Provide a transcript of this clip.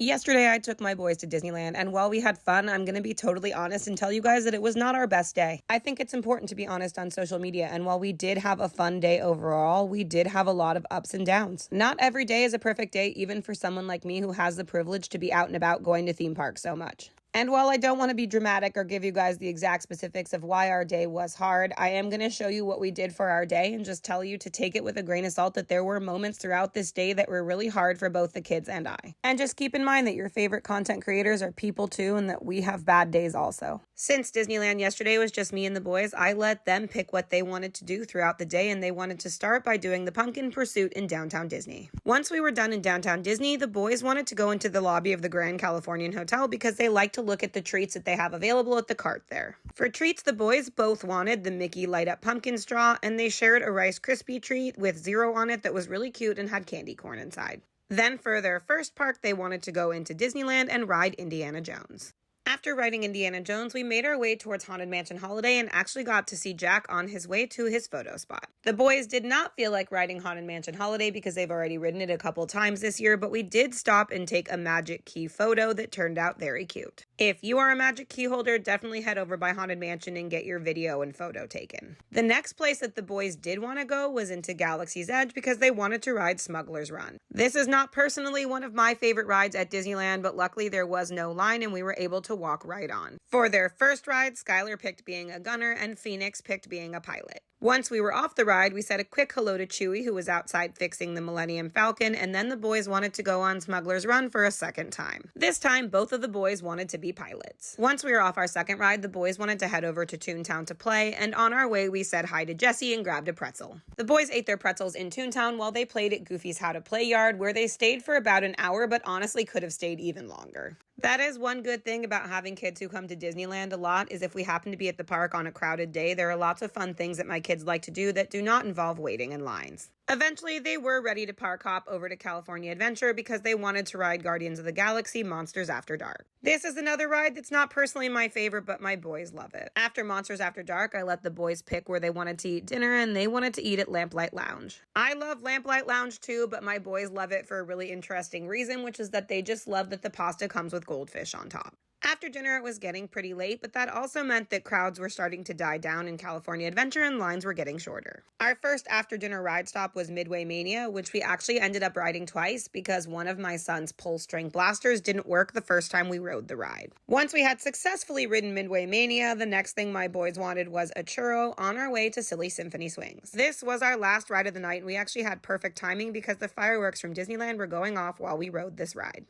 Yesterday, I took my boys to Disneyland, and while we had fun, I'm going to be totally honest and tell you guys that it was not our best day. I think it's important to be honest on social media, and while we did have a fun day overall, we did have a lot of ups and downs. Not every day is a perfect day, even for someone like me who has the privilege to be out and about going to theme parks so much. And while I don't want to be dramatic or give you guys the exact specifics of why our day was hard, I am going to show you what we did for our day and just tell you to take it with a grain of salt that there were moments throughout this day that were really hard for both the kids and I. And just keep in mind that your favorite content creators are people too, and that we have bad days also. Since Disneyland yesterday was just me and the boys, I let them pick what they wanted to do throughout the day, and they wanted to start by doing the Pumpkin Pursuit in downtown Disney. Once we were done in downtown Disney, the boys wanted to go into the lobby of the Grand Californian Hotel because they like to look at the treats that they have available at the cart there. For treats, the boys both wanted the Mickey Light Up Pumpkin Straw, and they shared a Rice Krispie treat with zero on it that was really cute and had candy corn inside. Then for their first park, they wanted to go into Disneyland and ride Indiana Jones. After riding Indiana Jones, we made our way towards Haunted Mansion Holiday and actually got to see Jack on his way to his photo spot. The boys did not feel like riding Haunted Mansion Holiday because they've already ridden it a couple times this year, but we did stop and take a Magic Key photo that turned out very cute. If you are a Magic Key holder, definitely head over by Haunted Mansion and get your video and photo taken. The next place that the boys did want to go was into Galaxy's Edge because they wanted to ride Smuggler's Run. This is not personally one of my favorite rides at Disneyland, but luckily there was no line and we were able to walk right on. For their first ride, Skylar picked being a gunner and Phoenix picked being a pilot. Once we were off the ride, we said a quick hello to Chewie, who was outside fixing the Millennium Falcon, and then the boys wanted to go on Smuggler's Run for a second time. This time, both of the boys wanted to be pilots. Once we were off our second ride, the boys wanted to head over to Toontown to play, and on our way, we said hi to Jessie and grabbed a pretzel. The boys ate their pretzels in Toontown while they played at Goofy's How to Play Yard, where they stayed for about an hour, but honestly could have stayed even longer. That is one good thing about having kids who come to Disneyland a lot, is if we happen to be at the park on a crowded day, there are lots of fun things that my kids like to do that do not involve waiting in lines. Eventually, they were ready to park hop over to California Adventure because they wanted to ride Guardians of the Galaxy Monsters After Dark. This is another ride that's not personally my favorite, but my boys love it. After Monsters After Dark, I let the boys pick where they wanted to eat dinner, and they wanted to eat at Lamplight Lounge. I love Lamplight Lounge too, but my boys love it for a really interesting reason, which is that they just love that the pasta comes with goldfish on top. After dinner, it was getting pretty late, but that also meant that crowds were starting to die down in California Adventure and lines were getting shorter. Our first after-dinner ride stop was Midway Mania, which we actually ended up riding twice because one of my son's pull-string blasters didn't work the first time we rode the ride. Once we had successfully ridden Midway Mania, the next thing my boys wanted was a churro on our way to Silly Symphony Swings. This was our last ride of the night, and we actually had perfect timing because the fireworks from Disneyland were going off while we rode this ride.